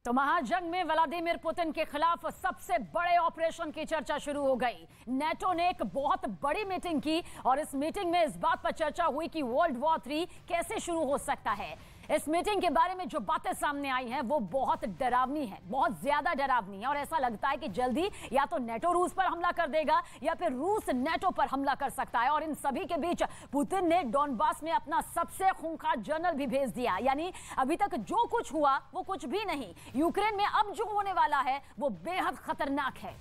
तो महाजंग में Vladimir Putin के खिलाफ सबसे बड़े ऑपरेशन की चर्चा शुरू हो गई। नेटो ने एक बहुत बड़ी मीटिंग की और इस मीटिंग में इस बात पर चर्चा हुई कि वर्ल्ड वॉर 3 कैसे शुरू हो सकता है। इस मीटिंग के बारे में जो बातें सामने आई हैं वो बहुत डरावनी है, बहुत ज्यादा डरावनी है और ऐसा लगता है कि जल्दी या तो नेटो रूस पर हमला कर देगा या फिर रूस नेटो पर हमला कर सकता है। और इन सभी के बीच पुतिन ने डॉनबास में अपना सबसे खूंखार जनरल भी भेज दिया। यानी अभी तक जो कुछ हुआ वो कुछ भी नहीं, यूक्रेन में अब जो होने वाला है वो बेहद खतरनाक है।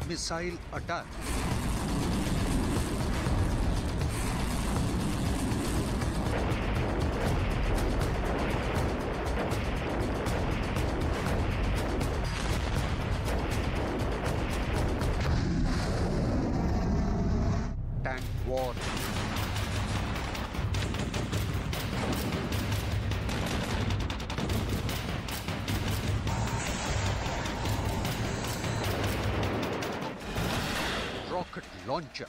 Missile attack, tank war, rocket launcher,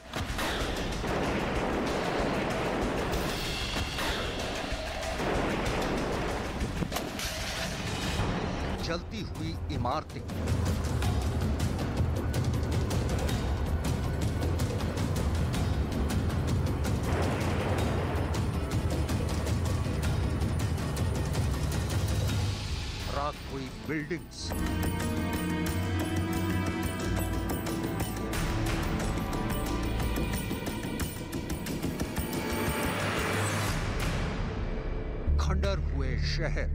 जलती हुई इमारतें, राख हुई बिल्डिंग्स, खंडर हुए शहर,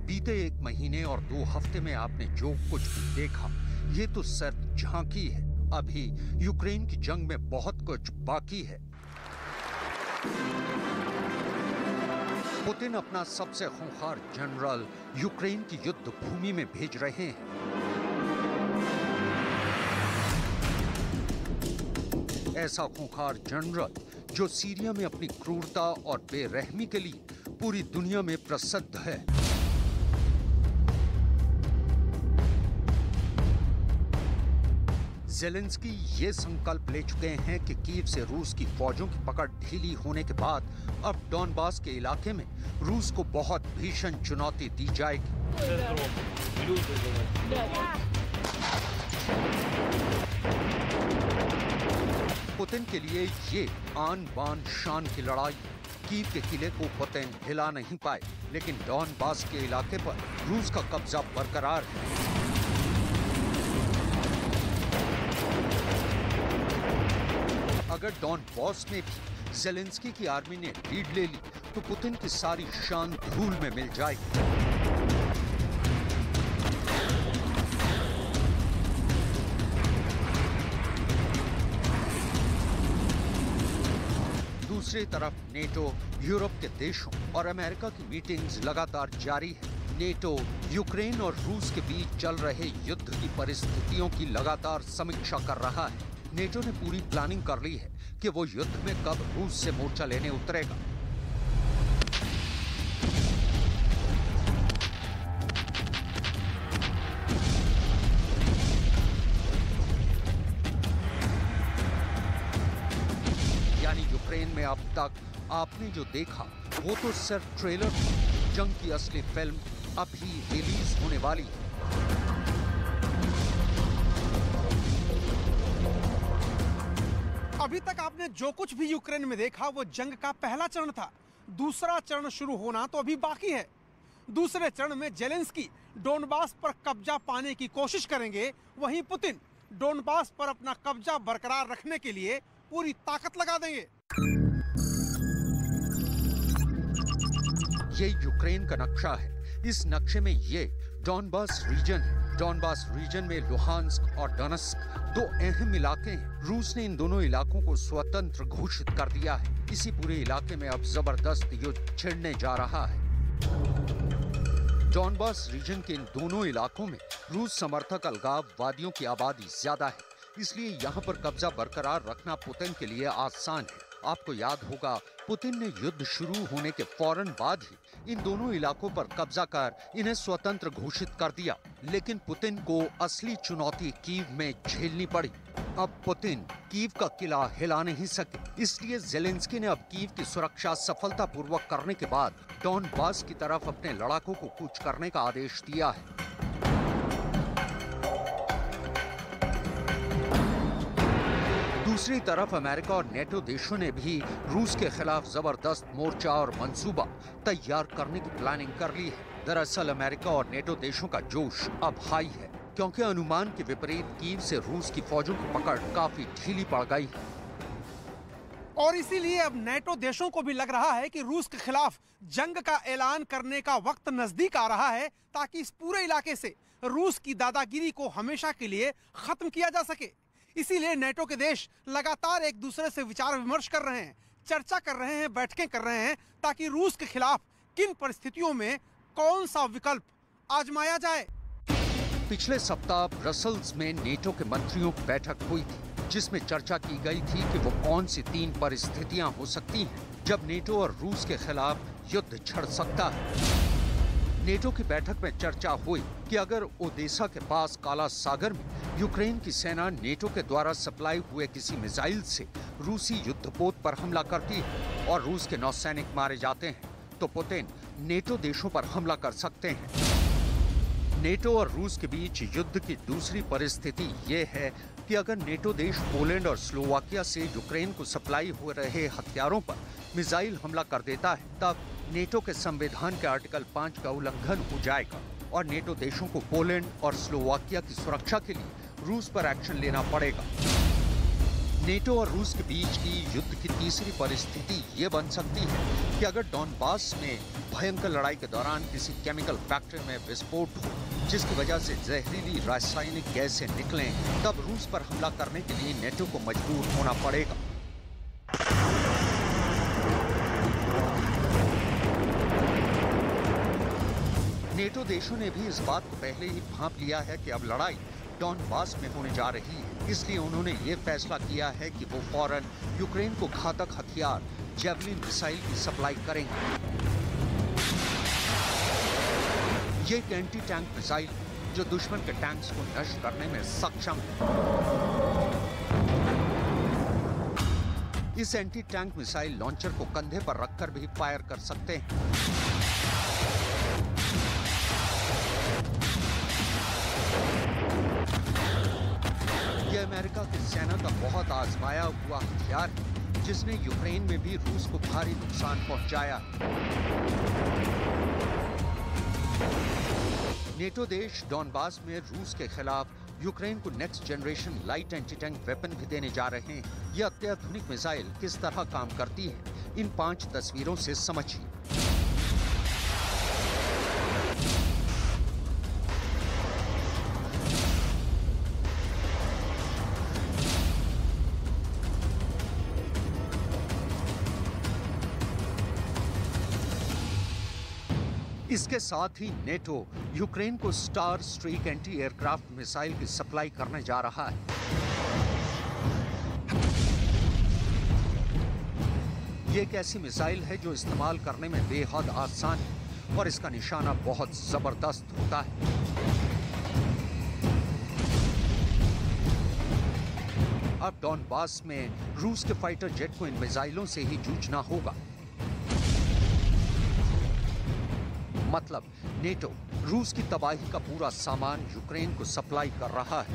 बीते 1 महीने और 2 हफ्ते में आपने जो कुछ भी देखा ये तो सिर्फ झांकी है। अभी यूक्रेन की जंग में बहुत कुछ बाकी है। पुतिन अपना सबसे खूंखार जनरल यूक्रेन की युद्ध भूमि में भेज रहे हैं। ऐसा खूंखार जनरल जो सीरिया में अपनी क्रूरता और बेरहमी के लिए पूरी दुनिया में प्रसिद्ध है। ज़ेलेंस्की ये संकल्प ले चुके हैं कि कीव से रूस की फौजों की पकड़ ढीली होने के बाद अब डॉनबास के इलाके में रूस को बहुत भीषण चुनौती दी जाएगी। पुतिन के लिए ये आन बान शान की लड़ाई। कीव के किले को पुतिन हिला नहीं पाए, लेकिन डॉनबास के इलाके पर रूस का कब्जा बरकरार है। अगर डॉनबास में भी ज़ेलेंस्की की आर्मी ने लीड ले ली तो पुतिन की सारी शान धूल में मिल जाएगी। दूसरी तरफ नेटो, यूरोप के देशों और अमेरिका की मीटिंग्स लगातार जारी है। नेटो यूक्रेन और रूस के बीच चल रहे युद्ध की परिस्थितियों की लगातार समीक्षा कर रहा है। नेटो ने पूरी प्लानिंग कर ली है कि वो युद्ध में कब रूस से मोर्चा लेने उतरेगा। यानी यूक्रेन में अब तक आपने जो देखा वो तो सिर्फ ट्रेलर था। जंग की असली फिल्म अभी रिलीज होने वाली है। अभी तक आपने जो कुछ भी यूक्रेन में देखा वो जंग का पहला चरण था। दूसरा चरण शुरू होना तो अभी बाकी है। दूसरे चरण में ज़ेलेंस्की डोनबास पर कब्जा पाने की कोशिश करेंगे, वहीं पुतिन डोनबास पर अपना कब्जा बरकरार रखने के लिए पूरी ताकत लगा देंगे। ये यूक्रेन का नक्शा है। इस नक्शे में ये डॉनबास रीजन है। डॉनबास रीजन में लुहांस्क और डोनेत्स्क दो अहम इलाके हैं। रूस ने इन दोनों इलाकों को स्वतंत्र घोषित कर दिया है। इसी पूरे इलाके में अब जबरदस्त युद्ध छिड़ने जा रहा है। डॉनबास रीजन के इन दोनों इलाकों में रूस समर्थक अलगाववादियों की आबादी ज्यादा है, इसलिए यहाँ पर कब्जा बरकरार रखना पुतिन के लिए आसान है। आपको याद होगा, पुतिन ने युद्ध शुरू होने के फौरन बाद ही इन दोनों इलाकों पर कब्जा कर इन्हें स्वतंत्र घोषित कर दिया। लेकिन पुतिन को असली चुनौती कीव में झेलनी पड़ी। अब पुतिन कीव का किला हिला नहीं सके, इसलिए ज़ेलेंस्की ने अब कीव की सुरक्षा सफलतापूर्वक करने के बाद डॉनबास की तरफ अपने लड़ाकों को कूच करने का आदेश दिया है। दूसरी तरफ अमेरिका और नेटो देशों ने भी रूस के खिलाफ जबरदस्त मोर्चा और मंसूबा तैयार करने की प्लानिंग कर ली है। दरअसल अमेरिका और नेटो देशों का जोश अब हाई है, क्योंकि अनुमान के विपरीत कीव से रूस की फौजों की पकड़ काफी ढीली पड़ गई है। और इसीलिए अब नेटो देशों को भी लग रहा है कि रूस के खिलाफ जंग का ऐलान करने का वक्त नजदीक आ रहा है, ताकि इस पूरे इलाके से रूस की दादागिरी को हमेशा के लिए खत्म किया जा सके। इसीलिए नेटो के देश लगातार एक दूसरे से विचार विमर्श कर रहे हैं, चर्चा कर रहे हैं, बैठकें कर रहे हैं, ताकि रूस के खिलाफ किन परिस्थितियों में कौन सा विकल्प आजमाया जाए। पिछले सप्ताह ब्रसल्स में नेटो के मंत्रियों की बैठक हुई थी, जिसमें चर्चा की गई थी कि वो कौन सी 3 परिस्थितियां हो सकती हैं जब नेटो और रूस के खिलाफ युद्ध छिड़ सकता है। नेटो की बैठक में चर्चा हुई कि अगर ओदेसा के पास काला सागर में यूक्रेन की सेना नेटो के द्वारा सप्लाई हुए किसी मिसाइल से रूसी युद्धपोत पर हमला करती है और रूस के नौसैनिक मारे जाते हैं, तो पुतिन नेटो देशों पर हमला कर सकते हैं। नेटो और रूस के बीच युद्ध की दूसरी परिस्थिति ये है कि अगर नेटो देश पोलैंड और स्लोवाकिया से यूक्रेन को सप्लाई हो रहे हथियारों पर मिसाइल हमला कर देता है, तब नेटो के संविधान के आर्टिकल 5 का उल्लंघन हो जाएगा और नेटो देशों को पोलैंड और स्लोवाकिया की सुरक्षा के लिए रूस पर एक्शन लेना पड़ेगा। नेटो और रूस के बीच की युद्ध की तीसरी परिस्थिति ये बन सकती है कि अगर डॉनबास में भयंकर लड़ाई के दौरान किसी केमिकल फैक्ट्री में विस्फोट हो, जिसकी वजह से जहरीली रासायनिक गैसें निकलें, तब रूस पर हमला करने के लिए नेटो को मजबूर होना पड़ेगा। नेटो देशों ने भी इस बात को पहले ही भांप लिया है कि अब लड़ाई डॉनबास में होने जा रही है, इसलिए उन्होंने ये फैसला किया है कि वो फौरन यूक्रेन को घातक हथियार जेवलिन मिसाइल की सप्लाई करेंगे। ये एक एंटी टैंक मिसाइल जो दुश्मन के टैंक्स को नष्ट करने में सक्षम है। इस एंटी टैंक मिसाइल लॉन्चर को कंधे पर रखकर भी फायर कर सकते हैं। यह अमेरिका की सेना का बहुत आजमाया हुआ हथियार है, जिसने यूक्रेन में भी रूस को भारी नुकसान पहुंचाया। नेटो देश डॉनबास में रूस के खिलाफ यूक्रेन को next generation light anti tank weapon भी देने जा रहे हैं। यह अत्याधुनिक मिसाइल किस तरह काम करती है, इन 5 तस्वीरों से समझिए। इसके साथ ही नेटो यूक्रेन को star streak anti aircraft missile की सप्लाई करने जा रहा है। ये एक ऐसी मिसाइल है जो इस्तेमाल करने में बेहद आसान है और इसका निशाना बहुत जबरदस्त होता है। अब डॉनबास में रूस के फाइटर जेट को इन मिसाइलों से ही जूझना होगा। मतलब नेटो रूस की तबाही का पूरा सामान यूक्रेन को सप्लाई कर रहा है।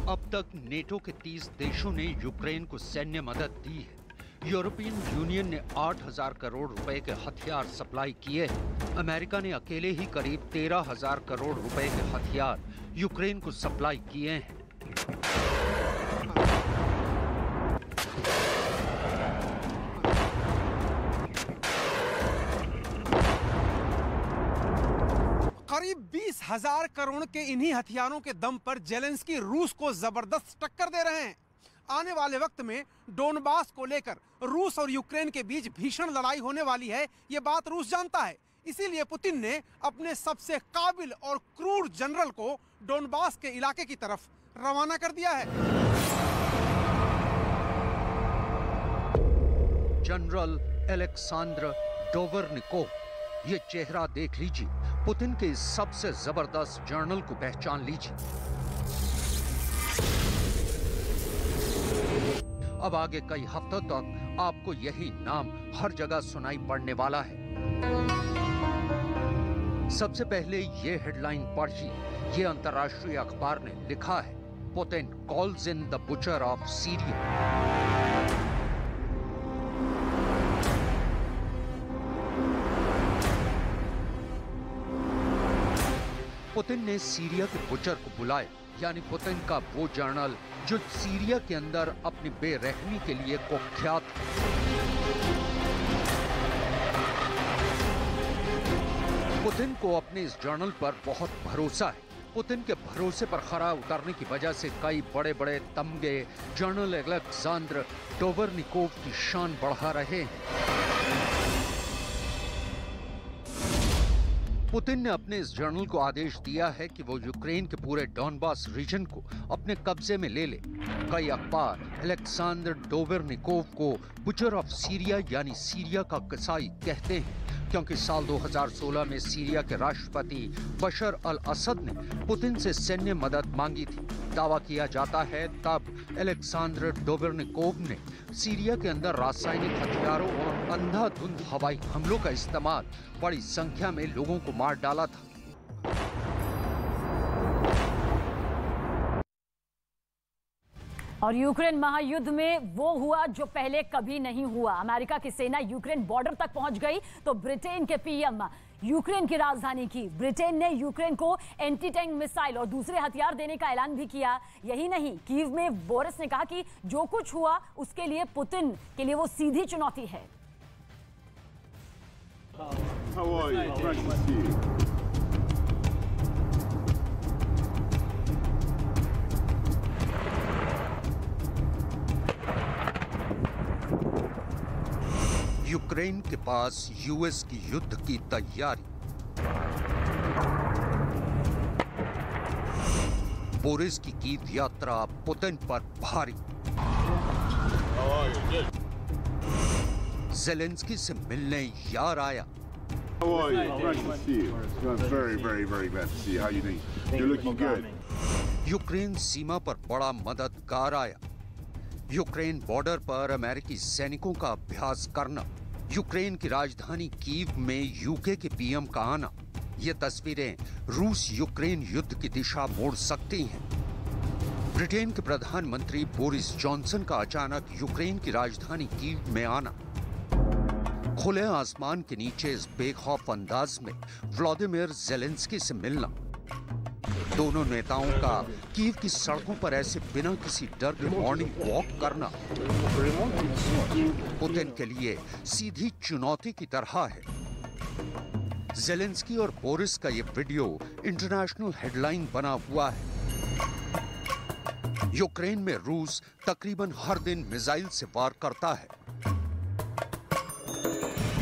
अब तक नेटो के 30 देशों ने यूक्रेन को सैन्य मदद दी है। यूरोपियन यूनियन ने 8,000 करोड़ रुपए के हथियार सप्लाई किए हैं। अमेरिका ने अकेले ही करीब 13,000 करोड़ रुपए के हथियार यूक्रेन को सप्लाई किए हैं। करीब 20,000 करोड़ के इन्हीं हथियारों के दम पर जेलेंस्की रूस को जबरदस्त टक्कर दे रहे हैं। आने वाले वक्त में डोनबास को लेकर रूस और यूक्रेन के बीच भीषण लड़ाई होने वाली है, ये बात रूस जानता है। इसीलिए पुतिन ने अपने सबसे काबिल और क्रूर जनरल को डोनबास के इलाके की तरफ रवाना कर दिया है। जनरल अलेक्सांद्र डोवर्निकोव, ये चेहरा देख लीजिए। पुतिन के इस सबसे जबरदस्त जनरल को पहचान लीजिए। अब आगे कई हफ्तों तक आपको यही नाम हर जगह सुनाई पड़ने वाला है। सबसे पहले ये हेडलाइन पढ़िए। ये अंतर्राष्ट्रीय अखबार ने लिखा है, Putin calls in the butcher of Syria. Putin ने सीरिया के बुचर को बुलाया, यानी पुतिन का वो जनरल जो सीरिया के अंदर अपनी बेरहमी के लिए कुख्यात है। पुतिन को अपने इस जनरल पर बहुत भरोसा है। पुतिन के भरोसे पर खरा उतरने की वजह से कई बड़े बड़े तमगे जनरल अलेक्सांद्र डोवर्निकोव की शान बढ़ा रहे हैं। पुतिन ने अपने इस जनरल को आदेश दिया है कि वो यूक्रेन के पूरे डॉनबास रीजन को अपने कब्जे में ले ले। कई अखबार अलेक्सांद्र डोवर्निकोव को बुचर ऑफ सीरिया यानी सीरिया का कसाई कहते हैं, क्योंकि साल 2016 में सीरिया के राष्ट्रपति बशर अल असद ने पुतिन से सैन्य मदद मांगी थी। दावा किया जाता है तब अलेक्सांद्र डोवर्निकोव ने सीरिया के अंदर रासायनिक हथियारों और अंधाधुंध हवाई हमलों का इस्तेमाल बड़ी संख्या में लोगों को मार डाला था। और यूक्रेन महायुद्ध में वो हुआ जो पहले कभी नहीं हुआ। अमेरिका की सेना यूक्रेन बॉर्डर तक पहुंच गई तो ब्रिटेन के पीएम यूक्रेन की राजधानी की। ब्रिटेन ने यूक्रेन को एंटी टैंक मिसाइल और दूसरे हथियार देने का ऐलान भी किया। यही नहीं, कीव में बोरिस ने कहा कि जो कुछ हुआ उसके लिए पुतिन के लिए वो सीधी चुनौती है। यूक्रेन के पास यूएस की युद्ध की तैयारी। बोरिस की कीव यात्रा पुतिन पर भारी। ज़ेलेंस्की से मिलने यार आया। यूक्रेन सीमा पर बड़ा मददगार आया। यूक्रेन बॉर्डर पर अमेरिकी सैनिकों का अभ्यास करना। यूक्रेन की राजधानी कीव में यूके के पीएम का आना। ये तस्वीरें रूस यूक्रेन युद्ध की दिशा मोड़ सकती हैं। ब्रिटेन के प्रधानमंत्री बोरिस जॉनसन का अचानक यूक्रेन की राजधानी कीव में आना। खुले आसमान के नीचे इस बेखौफ अंदाज में व्लादिमीर ज़ेलेंस्की से मिलना। दोनों नेताओं का कीव की सड़कों पर ऐसे बिना किसी डर के मॉर्निंग वॉक करना पुतिन के लिए सीधी चुनौती की तरह है। ज़ेलेंस्की और बोरिस का ये वीडियो इंटरनेशनल हेडलाइन बना हुआ है। यूक्रेन में रूस तकरीबन हर दिन मिसाइल से वार करता है।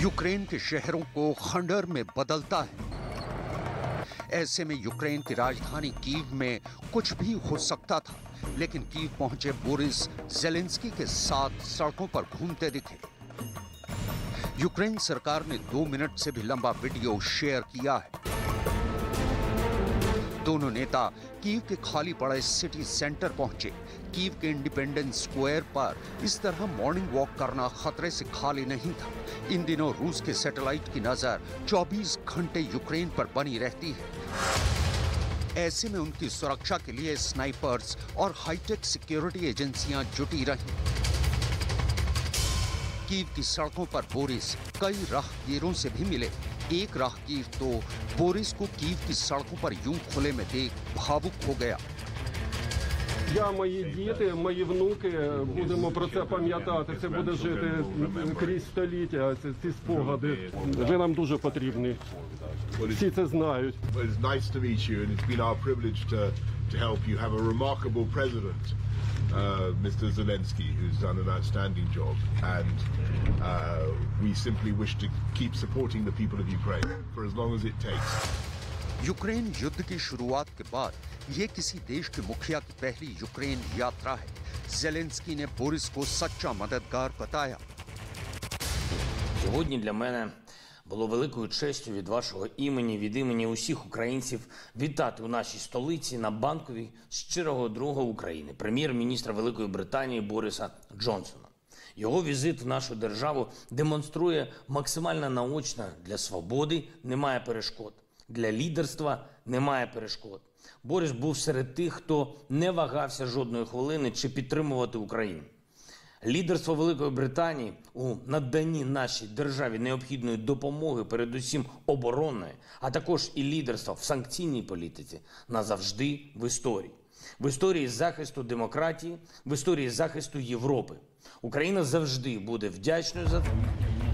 यूक्रेन के शहरों को खंडर में बदलता है। ऐसे में यूक्रेन की राजधानी कीव में कुछ भी हो सकता था, लेकिन कीव पहुंचे बोरिस ज़ेलेंस्की के साथ सड़कों पर घूमते दिखे। यूक्रेन सरकार ने 2 मिनट से भी लंबा वीडियो शेयर किया है। दोनों नेता कीव के खाली पड़े सिटी सेंटर पहुंचे। कीव के इंडिपेंडेंस स्क्वायर पर इस तरह मॉर्निंग वॉक करना खतरे से खाली नहीं था। इन दिनों रूस के सैटेलाइट की नजर 24 घंटे यूक्रेन पर बनी रहती है। ऐसे में उनकी सुरक्षा के लिए स्नाइपर्स और हाईटेक सिक्योरिटी एजेंसियां जुटी रहीं। कीव की सड़कों पर बोरिस कई राहगीरों से भी मिले। एक राहगीर तो बोरिस को कीव की सड़कों पर यूं खुले में देख भावुक हो गया। Я, мої діти, мої внуки будемо про це пам'ятати. Це буде жити крізь століття, ці спогади. Ви нам дуже потрібні. Всі це знають. Well, it's nice to meet you, and it's been our privilege to help you have a remarkable president, Mr. Zelensky, who's done an outstanding job, and we simply wish to keep supporting the people of Ukraine for as long as it takes. Ukraine युद्ध की शुरुआत के बाद ये किसी देश के मुखिया की पहली यूक्रेन यात्रा है। ज़ेलेंस्की ने बोरिस को सच्चा मददगार बताया। Сьогодні для мене було великою честю від вашого імені, від імені усіх українців вітати у нашій столиці на Банковій щирого друга України, прем'єр-міністра Великої Британії Бориса Джонсона. Його візит в нашу державу демонструє максимально наочно: для свободи немає перешкод, для лідерства немає перешкод. Борис був серед тих, хто не вагався жодної хвилини чи підтримувати Україну. Лідерство Великої Британії у наданні нашій державі необхідної допомоги, передусім оборонної, а також і лідерство в санкційній політиці назавжди в історії. В історії захисту демократії, в історії захисту Європи. Україна завжди буде вдячною за це.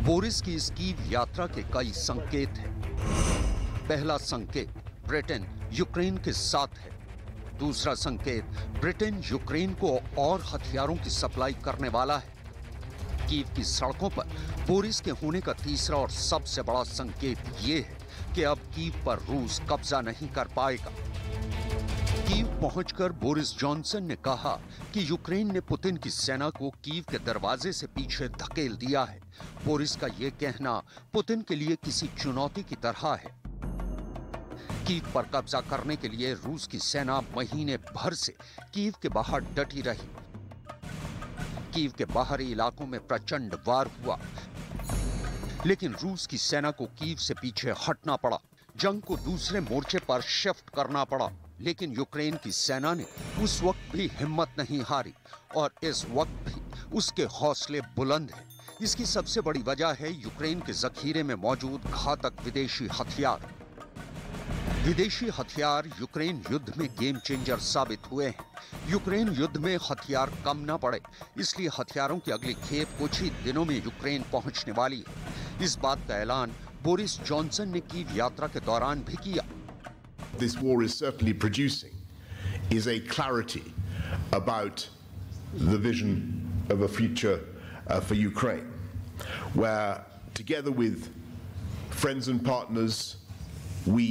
बोरिस की इस कीव यात्रा के कई संकेत हैं। पहला संकेत, ब्रिटेन यूक्रेन के साथ है। दूसरा संकेत, ब्रिटेन यूक्रेन को और हथियारों की सप्लाई करने वाला है। कीव की सड़कों पर बोरिस के होने का तीसरा और सबसे बड़ा संकेत ये है कि अब कीव पर रूस कब्जा नहीं कर पाएगा। कीव पहुंचकर बोरिस जॉनसन ने कहा कि यूक्रेन ने पुतिन की सेना को कीव के दरवाजे से पीछे धकेल दिया है। बोरिस का ये कहना पुतिन के लिए किसी चुनौती की तरह है। कीव पर कब्जा करने के लिए रूस की सेना महीने भर से कीव के बाहर डटी रही। कीव के बाहरी इलाकों में प्रचंड वार हुआ, लेकिन रूस की सेना को कीव से पीछे हटना पड़ा। जंग को दूसरे मोर्चे पर शिफ्ट करना पड़ा, लेकिन यूक्रेन की सेना ने उस वक्त भी हिम्मत नहीं हारी और इस वक्त भी उसके हौसले बुलंद हैं। इसकी सबसे बड़ी वजह है यूक्रेन के जखीरे में मौजूद घातक विदेशी हथियार। विदेशी हथियार यूक्रेन युद्ध में गेम चेंजर साबित हुए हैं। यूक्रेन युद्ध में हथियार कम न पड़े, इसलिए हथियारों की अगली खेप कुछ ही दिनों में यूक्रेन पहुंचने वाली है। इस बात का ऐलान बोरिस जॉनसन ने कीव यात्रा के दौरान भी किया। This war is certainly producing is a clarity about the vision of a future for Ukraine, where together with friends and partners, we,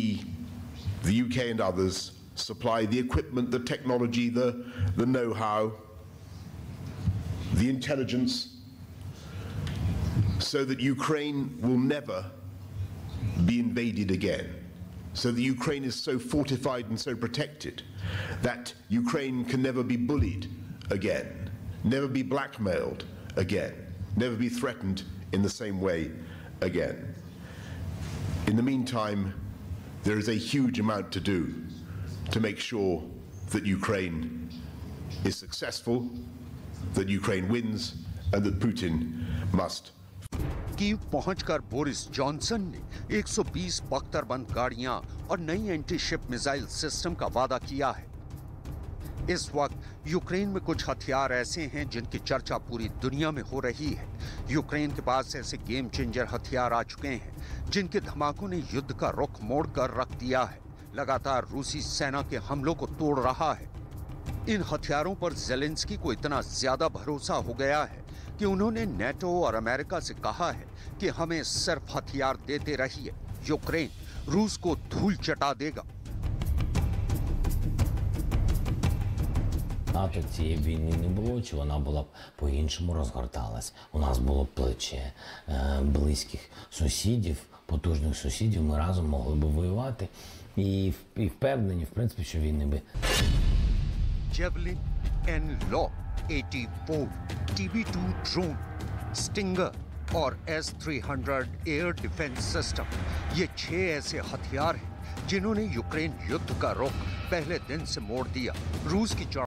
the UK and others, supply the equipment, the technology, the know-how, the intelligence, so that Ukraine will never be invaded again. So that Ukraine is so fortified and so protected that Ukraine can never be bullied again, never be blackmailed again, never be threatened in the same way again. In the meantime, there is a huge amount to do to make sure that Ukraine is successful, that Ukraine wins, and that Putin must. Kyiv पहुंचकर Boris Johnson ने 120 बख्तरबंद गाड़ियां और नई anti ship missile system का वादा किया है। इस वक्त यूक्रेन में कुछ हथियार ऐसे हैं जिनकी चर्चा पूरी दुनिया में हो रही है। यूक्रेन के पास ऐसे गेम चेंजर हथियार आ चुके हैं जिनके धमाकों ने युद्ध का रुख मोड़कर रख दिया है। लगातार रूसी सेना के हमलों को तोड़ रहा है। इन हथियारों पर ज़ेलेंस्की को इतना ज्यादा भरोसा हो गया है कि उन्होंने नेटो और अमेरिका से कहा है कि हमें सिर्फ हथियार देते रहिए, यूक्रेन रूस को धूल चटा देगा। НАТО цієї війни не було, чи вона була б по-іншому розгорталась. У нас було б плече близьких сусідів, потужних сусідів, ми разом могли б воювати. І впевнені, в принципі, що війни би... Javelin, N-Law, 84, TB2 drone, stinger और S-300 एयर डिफेंस सिस्टम, ये 6 ऐसे हथियार हैं जिन्होंने यूक्रेन युद्ध का रुख पहले दिन से मोड़ दिया। रूस की